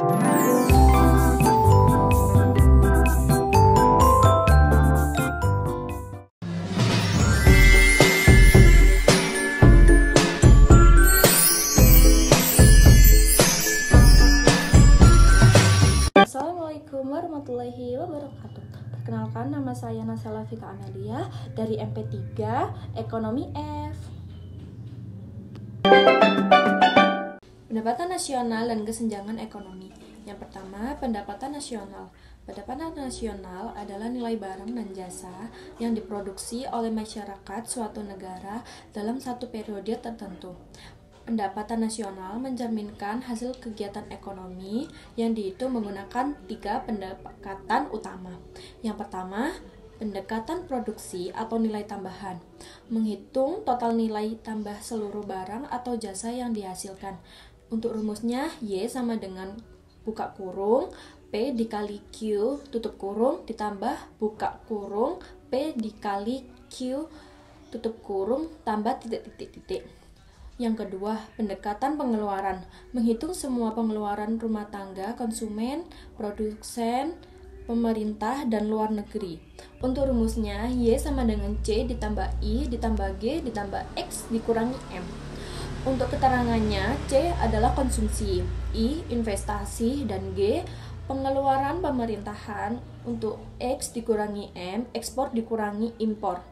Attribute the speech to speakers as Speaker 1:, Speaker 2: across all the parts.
Speaker 1: Assalamualaikum warahmatullahi wabarakatuh. Perkenalkan, nama saya Nasala Fika Amelia dari MP3 Ekonomi F. Pendapatan nasional dan kesenjangan ekonomi. Yang pertama, pendapatan nasional. Pendapatan nasional adalah nilai barang dan jasa yang diproduksi oleh masyarakat suatu negara dalam satu periode tertentu. Pendapatan nasional mencerminkan hasil kegiatan ekonomi yang dihitung menggunakan 3 pendekatan utama. Yang pertama, pendekatan produksi atau nilai tambahan, menghitung total nilai tambah seluruh barang atau jasa yang dihasilkan. Untuk rumusnya, Y sama dengan buka kurung P dikali Q tutup kurung ditambah buka kurung P dikali Q tutup kurung tambah titik-titik-titik. Yang kedua, pendekatan pengeluaran, menghitung semua pengeluaran rumah tangga, konsumen, produsen, pemerintah, dan luar negeri. Untuk rumusnya, Y sama dengan C ditambah I ditambah G ditambah X dikurangi M. Untuk keterangannya, C adalah konsumsi, I investasi, dan G pengeluaran pemerintahan. Untuk X dikurangi M, ekspor dikurangi impor.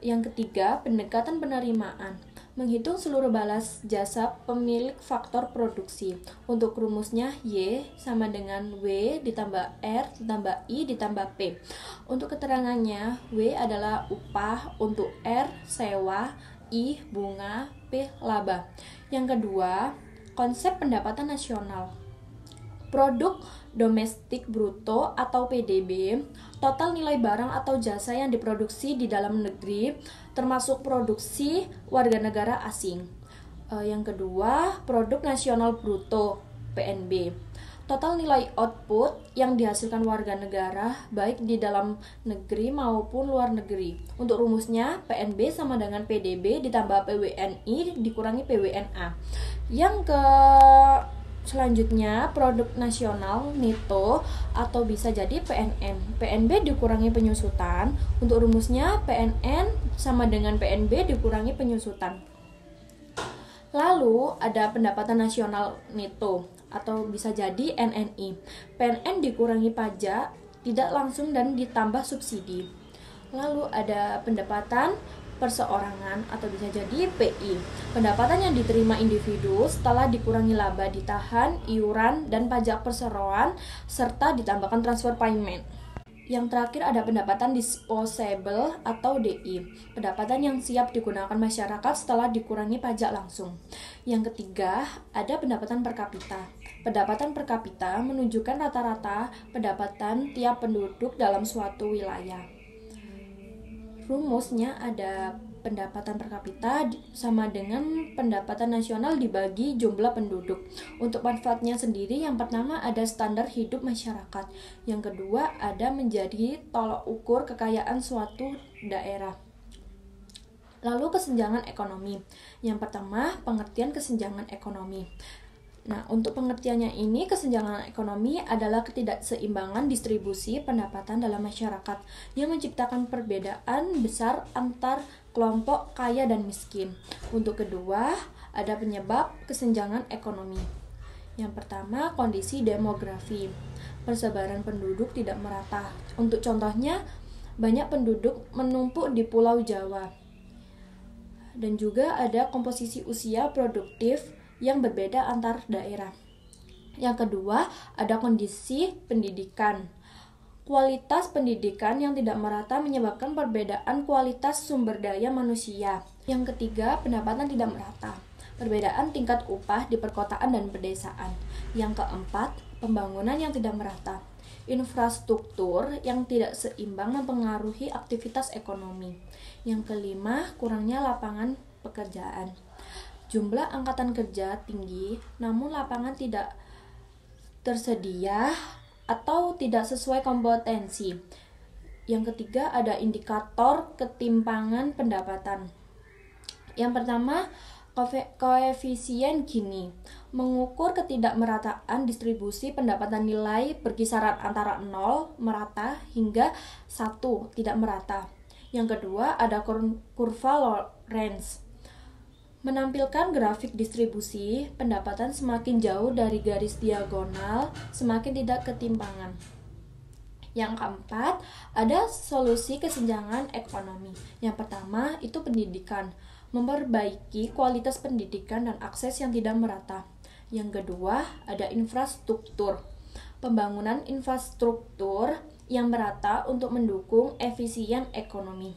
Speaker 1: Yang ketiga, pendekatan penerimaan, menghitung seluruh balas jasa pemilik faktor produksi. Untuk rumusnya, Y sama dengan W ditambah R ditambah I ditambah P. Untuk keterangannya, W adalah upah, untuk R sewa, I bunga, P laba. Yang kedua, konsep pendapatan nasional. Produk domestik bruto atau PDB, total nilai barang atau jasa yang diproduksi di dalam negeri, termasuk produksi warga negara asing. Yang kedua, produk nasional bruto PNB, total nilai output yang dihasilkan warga negara baik di dalam negeri maupun luar negeri. Untuk rumusnya, PNB sama dengan PDB ditambah PWNI dikurangi PWNA. Yang selanjutnya, produk nasional neto atau bisa jadi PNN. PNB dikurangi penyusutan. Untuk rumusnya, PNN sama dengan PNB dikurangi penyusutan. Lalu ada pendapatan nasional neto atau bisa jadi NNI. PNN dikurangi pajak tidak langsung dan ditambah subsidi. Lalu ada pendapatan perseorangan atau bisa jadi PI. Pendapatan yang diterima individu setelah dikurangi laba ditahan, iuran, dan pajak perseroan, serta ditambahkan transfer payment. Yang terakhir ada pendapatan disposable atau DI, pendapatan yang siap digunakan masyarakat setelah dikurangi pajak langsung. Yang ketiga, ada pendapatan per kapita. Pendapatan per kapita menunjukkan rata-rata pendapatan tiap penduduk dalam suatu wilayah. Rumusnya ada pendapatan per kapita sama dengan pendapatan nasional dibagi jumlah penduduk. Untuk manfaatnya sendiri, yang pertama ada standar hidup masyarakat. Yang kedua ada menjadi tolok ukur kekayaan suatu daerah. Lalu kesenjangan ekonomi. Yang pertama, pengertian kesenjangan ekonomi. Nah, untuk pengertiannya ini, kesenjangan ekonomi adalah ketidakseimbangan distribusi pendapatan dalam masyarakat yang menciptakan perbedaan besar antar kelompok kaya dan miskin. Untuk kedua, ada penyebab kesenjangan ekonomi. Yang pertama, kondisi demografi. Persebaran penduduk tidak merata. Untuk contohnya, banyak penduduk menumpuk di Pulau Jawa. Dan juga ada komposisi usia produktif yang berbeda antar daerah. Yang kedua, ada kondisi pendidikan. Kualitas pendidikan yang tidak merata menyebabkan perbedaan kualitas sumber daya manusia. Yang ketiga, pendapatan tidak merata. Perbedaan tingkat upah di perkotaan dan pedesaan. Yang keempat, pembangunan yang tidak merata. Infrastruktur yang tidak seimbang mempengaruhi aktivitas ekonomi. Yang kelima, kurangnya lapangan pekerjaan. Jumlah angkatan kerja tinggi, namun lapangan tidak tersedia atau tidak sesuai kompetensi. Yang ketiga, ada indikator ketimpangan pendapatan. Yang pertama, Koefisien Gini mengukur ketidakmerataan distribusi pendapatan nilai berkisaran antara 0 merata hingga 1 tidak merata. Yang kedua ada kurva Lorenz, menampilkan grafik distribusi pendapatan semakin jauh dari garis diagonal semakin tidak ketimpangan. Yang keempat ada solusi kesenjangan ekonomi. Yang pertama itu pendidikan, memperbaiki kualitas pendidikan dan akses yang tidak merata. Yang kedua, ada infrastruktur, pembangunan infrastruktur yang merata untuk mendukung efisien ekonomi.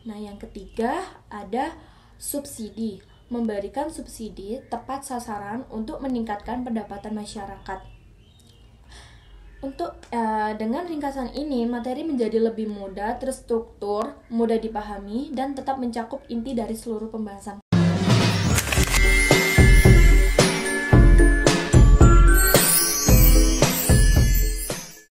Speaker 1: Nah, yang ketiga, ada subsidi, memberikan subsidi tepat sasaran untuk meningkatkan pendapatan masyarakat. Dengan ringkasan ini, materi menjadi lebih mudah terstruktur, mudah dipahami, dan tetap mencakup inti dari seluruh pembahasan.